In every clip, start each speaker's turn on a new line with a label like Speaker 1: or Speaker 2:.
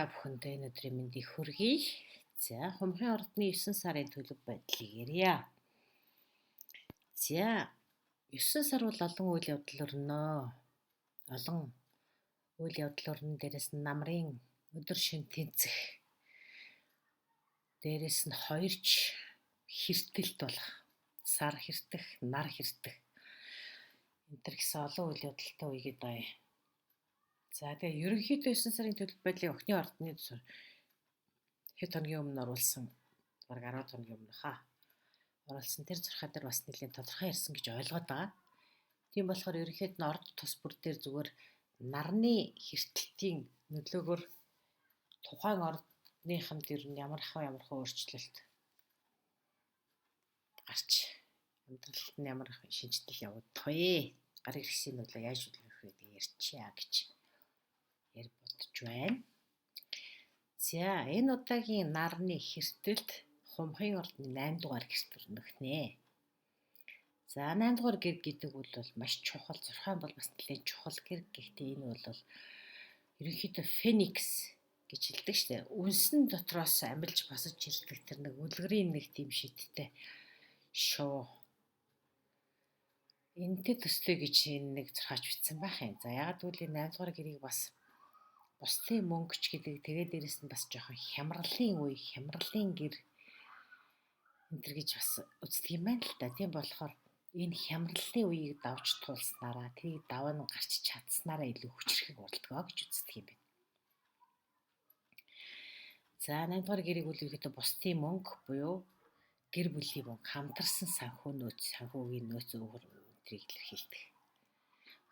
Speaker 1: Бүхэндээ энэ өдрийн мэндийг хүргэе. За, Хумхын ордны 9 сарын төлөв байдлыг ярья. За, 9 сар бол олон үйл явдал өрнө. Олон үйл явдал өрнө, дээрээс нь намрын өдөр шөнө тэнцэх. Дээрээс нь хоёрч хэртэлт болох. Сар хэртэх, нар хэртэх. Энтэр гэсэн олон үйл явдалтай үе гэдэг. За, тэгээ ерөнхийдөө 9 сарын төлөв байдлыг Охины ордны хэд хоногийн өмнө оруулсан. Бараг 10 хоногийн өмнө оруулсан. Тэр зурхаа дээр бас нэлийн тодорхой ярьсан гэж ойлгоод байгаа. Тийм болохоор ерөнхийд нь орд тус бүр дээр зүгээр нарны хэртэлтийн нөлөөгөөр тухайн ордныханд ер нь ямар өөрчлөлт гарч амьдралд нь ямар шинжлэл явагдах вэ? Гарын хэрэгсийн нөлөө яаж үлдэх вэ гэж ярьчаа гэж бодож байна. За, энэ удаагийн нарны хэртэлт Хумхын ордны 8 дугаар гэрт өрнөхнэ. За, 8 дугаар гэр гэдэг бол маш чухал, зурхаан бол бас нэлээд чухал гэр. Гэхдээ энэ бол ерөнхийдөө феникс гэж хэлдэг шүү дээ. Үнсэн дотроос амилж босож ирдэг тэр нэг үлгэрийн нэг тийм шидтэй шоу. Энтэй төстэй гэж энэ нэг зурхаач бичсэн байх юм. За, ягаад гэвэл энэ 8 дугаар гэрийг бас бусдын мөнгөч гэдэг, тэгээд дээрэс нь бас жоохон хямралын үе, хямралын гэр энтэр гэж бас үздэг юм байна л да. Тийм болохоор энэ хямралын үеийг давж туулснараа, тэрийг даван гарч чадсанараа илүү хүчрхэг болдгоо гэж үздэг юм байна. За, 8 дугаар гэрийг үлээхдээ бусдын мөнгө буюу гэр бүлийн мөнгө, хамтарсан санхүүгийн нөөц өгөр энтрийг илэрхийлдэг.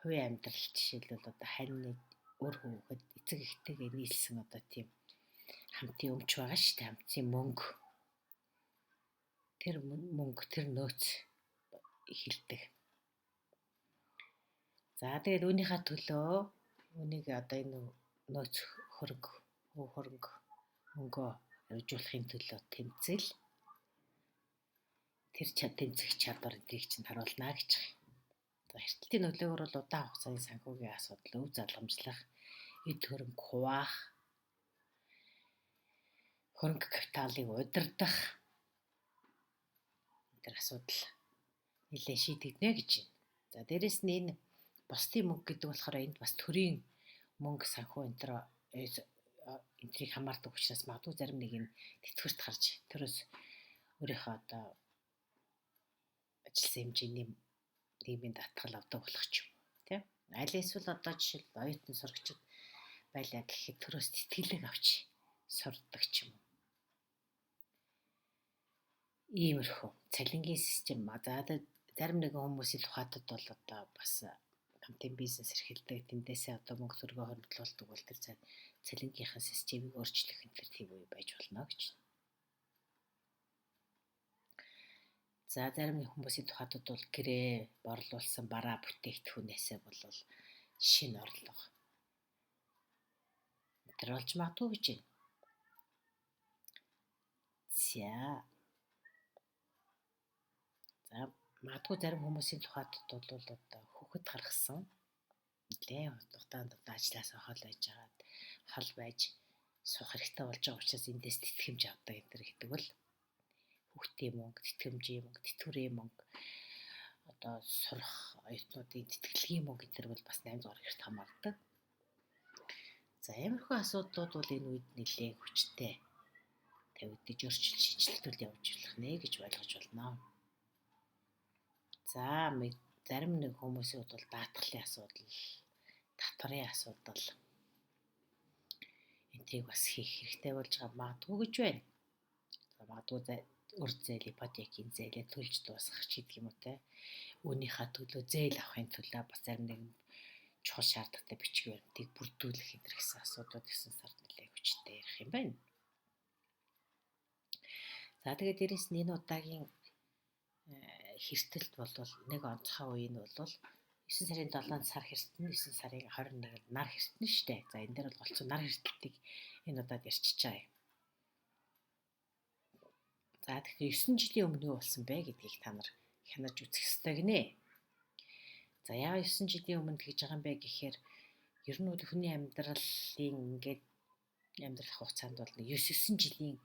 Speaker 1: Хувийн амьдрал жишээлбэл одоо хань өөр хүүхэд эцэг эхтэйгээ нийлсэн одоо тийм хамтын өмч байгаа шүү дээ. Хамтын мөнгө. Тэр мөнгө, тэр нөөц эхэлдэг. За, тэгээд үүнийхээ төлөө үүнийг одоо энэ нөөц хөрөнгө мөнгөө явуулахын төлөө тэмцэл тэр тэмцэх чадвар эдрийг чинь харуулна гэж байна. За, хэртэлтийн нөлөөгөөр бол удаан хугацааны санхүүгийн асуудал, өв залгамжлах, эд хөрөнгө хуваах, хөрөнгө капиталыг удирдах тэр асуудал нэлээд шийдэгдэнэ гэж байна. За, дээрэс нь энэ бусдын мөнгө гэдэг болохоор энд бас төрийн мөнгө санхүү энтрийг хамаардаг учраас магадгүй зарим нэг нь тэтгэврт гарч тэрөөс өөрийнхөө одоо ажилласан хэмжээний нийгмийн даатгал авдаг болох ч юм уу, тийм. Аль эсвэл одоо жишээл оюутан сурагчид байлаа гэхэд төрөөс тэтгэлэг авч сурдаг ч юм уу. Иймэрхүү цалингийн систем. За, зарим нэгэн хүмүүсийн тухайтад бол одоо бас хамтын бизнес эрхэлдэг, тэндээсээ одоо мөнгө төргөө хөрөнгөлүүлдэг бол тэр цалингийнхаа системийг өөрчлөх энэ тийм үе байж болно гэж. За, зарим нэг хүмүүсийн тухайтад бол гэрээ борлуулсан бараа бүтээгдэхүүнээсээ бол шинэ орлого тэр болж магадгүй гэж байна. За, магадгүй зарим хүмүүсийн тухайтад бол одоо хүүхэд гаргасан нэлээд хугацаанд ажилласаа хол байж суух хэрэгтэй болж байгаа учраас эндээс тэтгэмж авдаг энэ гэдэг бол хүүхдийн мөнгө, тэтгэмжийн мөнгө, тэтгэврийн мөнгө, одоо сурах оюутнуудын тэтгэлгийн мөнгө энэ бол бас 8 дугаар гэрт хамаардаг. За, иймэрхүү асуудлууд бол энэ үед нэлээд хүчтэй тавигдж өөрчлөлт шийдэлтүүд явж болох нэ гэж ойлгож байна. За, зарим нэг хүмүүсийн хувьд бол даатгалын асуудал, татварын асуудал энтрийг бас хийх хэрэгтэй болж байгаа магадгүй гэж байна. Магадгүй үр зээл, ипотекийн зээлээ төлж дуусгах ч гэдэг юм уу те. Үүнийхээ төлөө зээл авахын төлөө бас зарим нэгэн чухал шаардлагатай бичиг баримтыг бүрдүүлэх гэсэн асуудлууд 9 сард нэлээд хүчтэй ярих юм байна. За, тэгээд дээрэс нь энэ удаагийн хэртэлт бол нэг онцгой үе нь бол 9 сарын 7-нд сар хэртэн, 9 сарын 21-нд нар хэртэн штэ. За, энэ дээр бол голцоо нар хэртэлтийг энэ удаад ярьчихаа. За, тэгэхээр 9 жилийн өмнө юу болсон бэ гэдгийг та нар хянаж үзэх ёстой гинэ. За, яагаад 9 жилийн өмнө гэж байгаа юм бэ гэхээр ер нь хүний амьдралын ингээд Амьдрах хугацаанд бол 9 жилийн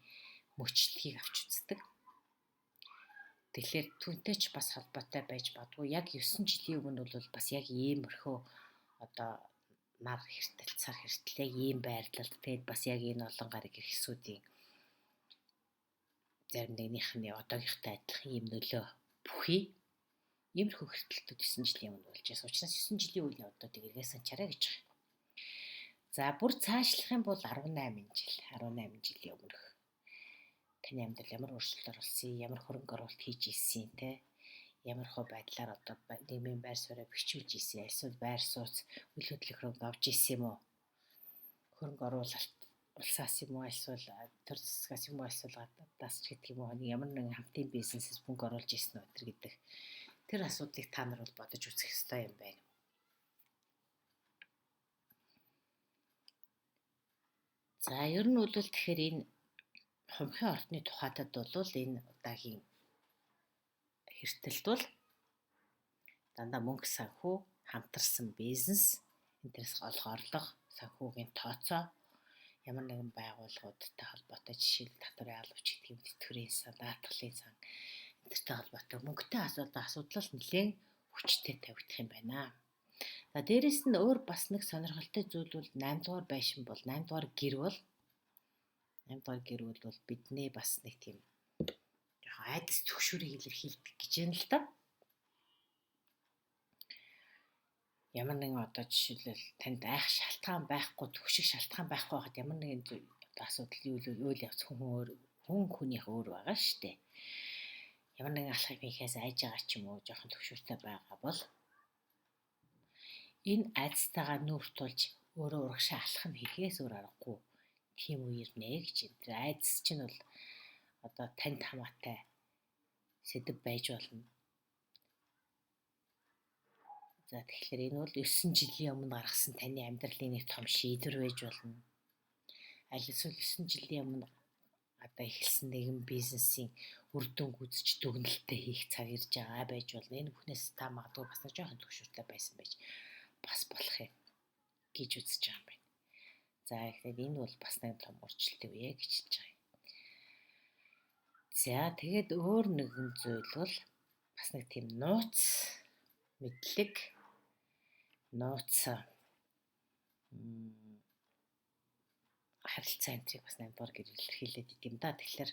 Speaker 1: мөчлөгийг авч үздэг. Тэгэхээр түүнтэй ч бас холбоотой байж магадгүй. Яг 9 жилийн өмнө бол бас яг иймэрхүү одоо нар хэртэл цар хэртэл яг ийм байрлал. Тэгээд бас яг энэ олон гариг хэрэгсүүдийн зарим нэгнийх нь одоогийнхтой адилхан ийм нөлөө бүхий иймэрхүү хэртэлтүүд 9 жилийн өмнө болж байсан. Учираас 9 жилийн үеийн одоодыг эргээ санчаарай гэж байна. За бүр цаашлах юм бол 18 жилийн өмнөх таны амьдрал ямар өөрчлөлт орсон, ямар хөрөнгө оруулалт хийж ирсэн те, ямар хөө байдлаар одоо нийгмийн байр сууриа бэхжүүлж ирсэн, эсвэл байр сууц үйл хөдлөлт авч ирсэн юм уу? Хөрөнгө оруулалт улсаас юм уу, эсвэл төр засгаас юм уу, эсвэл гадаас ч гэдэг юм уу, ямар нэгэн хамтын бизнесээс мөнгө оруулж ирсэн үү гэдэг тэр асуудлыг та нар бол бодож үзэх ёстой юм байна. За ер нь бол тэгэхээр энэ хумхын ордны тухайтад бол энэ удаагийн хэртэлт бол дандаа мөнгө санхүү, хамтарсан бизнес, энэс олох орлого, санхүүгийн тооцоо, ямар нэгэн байгууллагуудтай холбоотой жишээл татварын албач гэдэг юм, тэтгэврийн сан, даатгалын сан энтертэй холбоотой мөнгөтэй асуудал нэлээд хүчтэй тавигдах юм байна. За дээрэс нь өөр бас нэг сонирхолтой зүйл бол 8 дугаар байшин бол 8 дугаар гэр бол бидний бас нэг тийм жоохон айдас төгшүүрийг илэрхийлдэг гэж юм л да. Ямар нэгэн одоо жишээлбэл танд айх шалтгаан байхгүй, төгших шалтгаан байхгүй байхад ямар нэгэн асуудал үйл явц хүнийх өөр байгаа шүү дээ. Ямар нэгэн алхам хийхээс айж байгаа ч юм уу, жоохон төгшүүртэй байгаа бол энэ айцтайгаа нүүр тулж өөрөө урагшаа алхам хийхээс өөр аргагүй тийм үе ирнэ гэж энэ. Тэр айц чинь бол одоо танд хамаатай сэдв байж болно. За тэгэхээр энэ бол 9 жилийн өмнө гаргасан таны амьдралын нэг том шийдвэр байж болно. Аль эсвэл 9 жилийн өмнө одоо эхэлсэн нэгэн бизнесийн үр дүн гүйцэж дүгнэлтээ хийх цаг ирж байгаа байж болно. Энэ бүхнээс та магадгүй бас нэг жоохон төгшүүртэй байсан байж бас болох юм гэж үзэж байгаа юм байна. За тэгэхээр энэ бол бас нэг том өөрчлөлт үе гэж хэлж байгаа юм. За тэгээд өөр нэгэн зүйл бол бас нэг тийм нууц мэдлэг, нууц харилцаа энтрийг бас 8 дугаар гэр илэрхийлээд идэв юм да. Тэгэхээр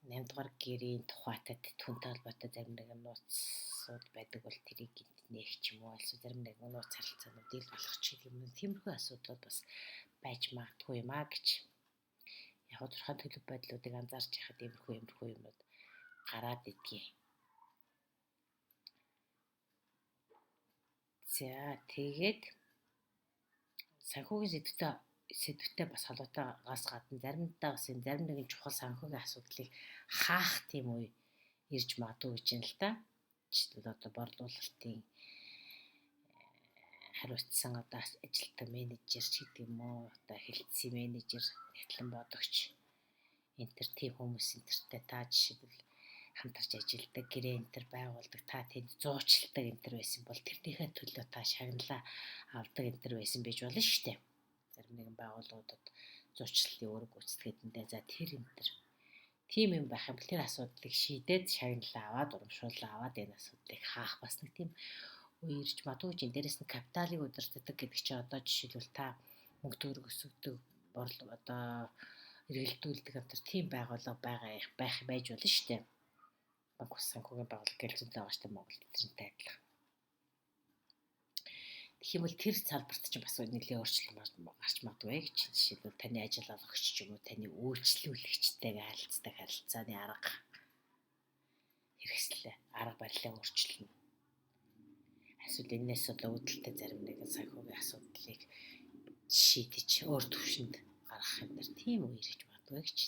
Speaker 1: 8 дугаар гэрийн тухайтад түүнтэй холбоотой зарим нэгэн нууцуд байдаг бол тэрийг нээх ч юм уу, эсвэл зарим нэгэн нууц харилцаанууд ил болох ч гэдэг юм. Тиймэрхүү асуудлууд бас байж магадгүй юм а гэж. Яг тодорхой төлөв байдлуудыг анзаарч яхад иймэрхүү юмнууд гараад идэгий. За тэгээд санхүүгийн сэдвтэй бас холбоотойгоос гадна заримдаа бас энэ зарим нэгэн чухал санхүүгийн асуудлыг хаах тийм үе ирж магадгүй гэж юм л да. Жишээлбэл одоо борлуулалтын хариуцсан одоо ажилтан менежер ч гэдэг юм уу, одоо хэлтсийн менежер, хятлан бодогч энтер тийм хүмүүс энтертэй та жишээлбэл хамтарч ажилладаг, гэрээ энтер байгуулдаг, та тэнд зуучилдаг энтер байсан бол тэрнийхээ төлөө та шагналаа авдаг энтер байсан байж болно шүү дээ. Зарим нэгэн байгууллагуудад зуучлалын үүрэг гүйцэтгэдэндээ за тэр энтер тийм юм байх юм бол тэр асуудлыг шийдээд шагналаа аваад урамшууллаа аваад энэ асуудлыг хаах бас нэг тийм үе ирж магадгүй чинь. Дээрэс нь капиталыг удирддаг гэдэг чинь одоо жишээлбэл та мөнгө төгрөг өсгөдөг одоо эргэлдүүлдэг амтар тийм байгууллага байх байж болно шүү дээ. Банк ус санхүүгийн байгууллага гэлзэнтэй байгаа шүү дээ Монгол эзэнтэй адилхан. Тэгэх юм бол тэр салбарт чинь бас нэлээд өөрчлөлт гарч магадгүй гэж. Жишээлбэл таны ажил олгогч ч юм уу, таны үйлчлүүлэгчтэйгээ харилцдаг харилцааны арга хэрэгслээ, арга барилаа өөрчилнө. Эсвэл энэс бол үүдэлтэй зарим нэгэн санхүүгийн асуудлыг шийдэж өөр төвшөнд гаргах юм дэр тийм үе ирж магадгүй гэж.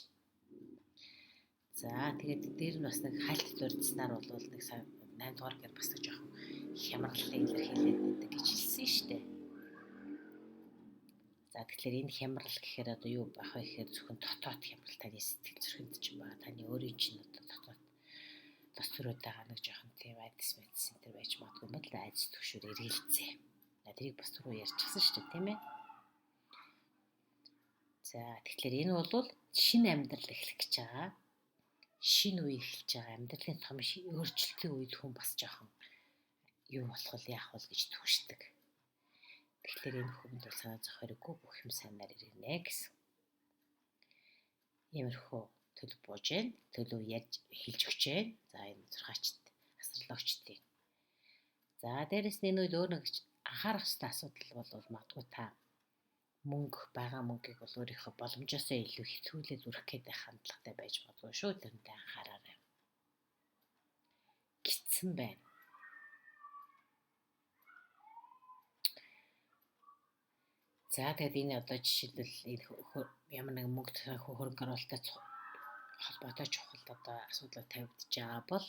Speaker 1: За тэгээд дээр нь бас нэг хальт дурдснаар бол нэг 8 дугаар гэр бас нэг жоохон хямралыг илэрхийлээд байдаг гэж хэлсэн шүү дээ. За тэгэхээр энэ хямрал гэхээр одоо юу байх вэ гэхээр зөвхөн дотоод хямрал, таны сэтгэл зүрхэнд ч юм ба таны өөрийн чинь одоо дотоод бас төрөөтэйгээ нэг жоохон тийм айдас мэдсэн тэр байж магадгүй юм л айдас төгшөр эргэлцээ. Тэрийг бас түрүү ярьчихсан шүү дээ тийм ээ. За тэгэхээр энэ бол шинэ амьдрал эхлэх гэж байгаа. Шинэ үе эхэлж байгаа. Амьдралын том өөрчлөлтийн үед хүн бас жоохон юу болох вэ, яах вэ гэж түшдэг. Тэгэхээр энэ хүнд бол санаа зовхоргүй бүх юм сайнаар ирнэ гэсэн. Иймэрхүү төлөв бууж гэн, төлөв яаж хэлж өгч гэн. За энэ зурхаачд, астрологчдын. За дээрэс нь энэ үед өөр нэг анхаарах ёстой асуудал бол магадгүй та мөнгө байгаа мөнгийг бол өөрийнхөө боломжоосоо илүү хэцүүлээд үрэх гээд байх хандлагатай байж магадгүй шүү. Тэрнтэй анхаараарай. Гитсэн байна. За тэгээд энэ одоо жишээлбэл энэ ямар нэгэн мөнгө хөрөнгө оруулалттай холбоотой чухал одоо асуудал тавигдж байгаа бол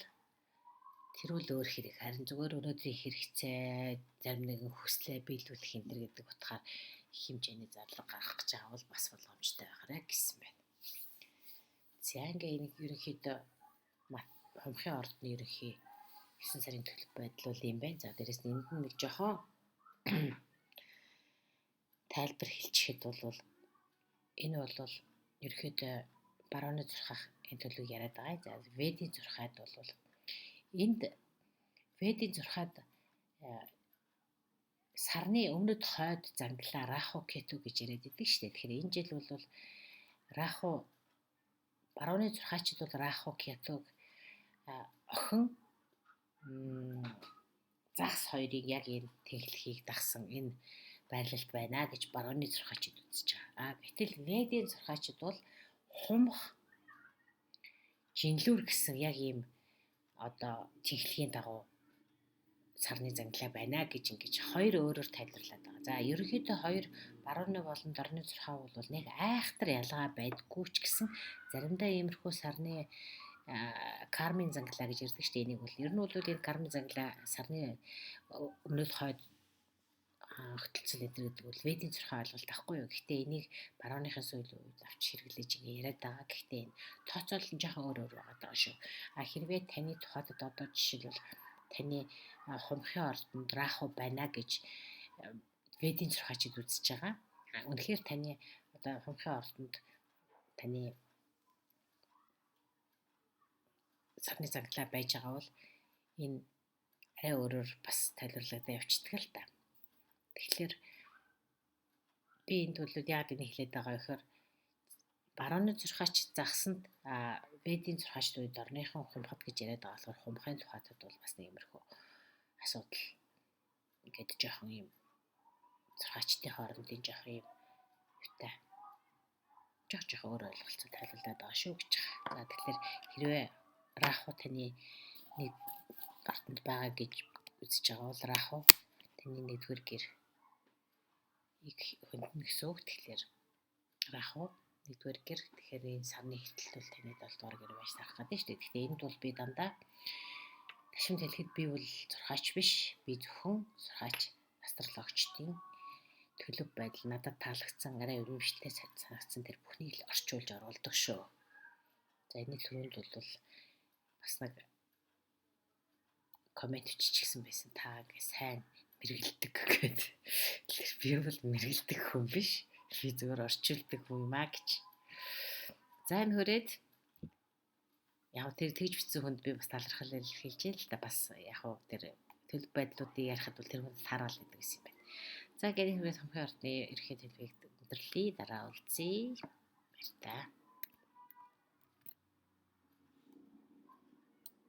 Speaker 1: тэр үл өөр хэрэг. Харин зүгээр өнөөдрийн хэрэгцээ, зарим нэгэн хүслээ биелүүлэх энэ гэдэг утгаар их хэмжээний зарлага гаргах гэж байгаа бол бас боломжтой байгаарай гэсэн байна. За ингээ энэ ерөнхийдөө хумхын ордны ерөнхий 9 сарын төлөв байдал бол юм байна. За дээрэс нь энд нэг жоохон тайлбар хэлчихэд бол энэ бол ерөнхийдөө барууны зурхах энэ төлөвийг яриад байгаа. За ведийн зурхаад бол энд ведийн зурхаад сарны өмнөд хойд занглаа раху кету гэж яриад идэг шүү дээ. Тэгэхээр энэ жил бол раху барууны зурхаачид бол раху кетуг охин загас хоёрыг яг энэ тэглэхийг дагсан энэ байрлалд байна гэж барууны зурхаачид үзэж байгаа. Гэтэл ведийн зурхаачид бол хумх жинлүүр гэсэн яг ийм одоо тэглэхийн дагуу сарны занглаа байна гэж ингэж хоёр өөрөөр тайлбарлаад байгаа. За ерөнхийдөө хоёр барууны болон дорны зурхаа бол нэг айхтар ялгаа байдаггүй ч гэсэн заримдаа иймэрхүү сарны кармын занглаа гэж ярьдаг шүү дээ. Энийг бол ер нь бол энэ кармын занглаа сарны өмнөд хойд хөтөлцөл гэдэг бол ведийн зурхаа ойлголт ахгүй юу. Гэхдээ энийг барууныхын сүүлийн үед авч хэрэглэж яриад байгаа. Гэхдээ энэ тооцоол нь жоохон өөр байгаа даа шүү. Хэрвээ таны тухайд одоо жишээлбэл таны хумхын ордонд раху байна гэж ведийн зурхаачид үзэж байгаа. Үнэхээр таны одоо хумхын ордонд таны сарны занглаа байж байгаа бол энэ арай өөрөөр бас тайлбарлагдаад явчихдаг л та. Тэгэхээр би энэ төлөвд яг энэ хэлээд байгаа гэхээр барууны зурхаач загсанд ведийн зурхаачд үед орныхон хумхад гэж яриад байгаа болохоор хумхын тухайд бол бас нэг юмрхүү асуудал ингээд жоохон юм зурхаачдын хоорондын жоохон юм юутай жоохон өөр ойлголцоо тайлбарлаад байгаа шүү гэж байгаа. За тэгэхээр хэрвээ раху таны нэг гартанд байгаа гэж үзэж байгаа бол раху таны нэгдүгээр гэр хөндөн гэсэн үг. Тэгэхээр раху нэгдүгээр гэр тэгэхээр энэ сарны хэтэл бол таны 7 дугаар гэр байж тарах гэдэг шүү дээ. Гэхдээ энд бол би дандаа ташин хэлэхэд би бол зурхаач биш. Би зөвхөн зурхаач астрологчдын төлөв байдал надад таалагдсан арай өрөвшөлтэй санагдсан тэр бүхнийг л орчуулж оруулдаг шүү. За энэ түрүүнд бол бас нэг коммент биччихсэн байсан. Та гэ сайн мэргэлдэг гэдэг. Тэгэхээр би бол мэргэлдэг хүн биш. Би зөвөр орчуулдаг хүн юм аа гэж. За энэ хүрээд яг тэр тэгж бичсэн хүнд би бас талархал хэлж яа л да бас яг тэр төлөв байдлуудыг ярихад бол тэр хүн таараал гэдэг юм байна. За гэрийн хүрээд хумхын ордны ерхий төлөвийг өндөрлөе. Дараа уулзъя. Баярлалаа.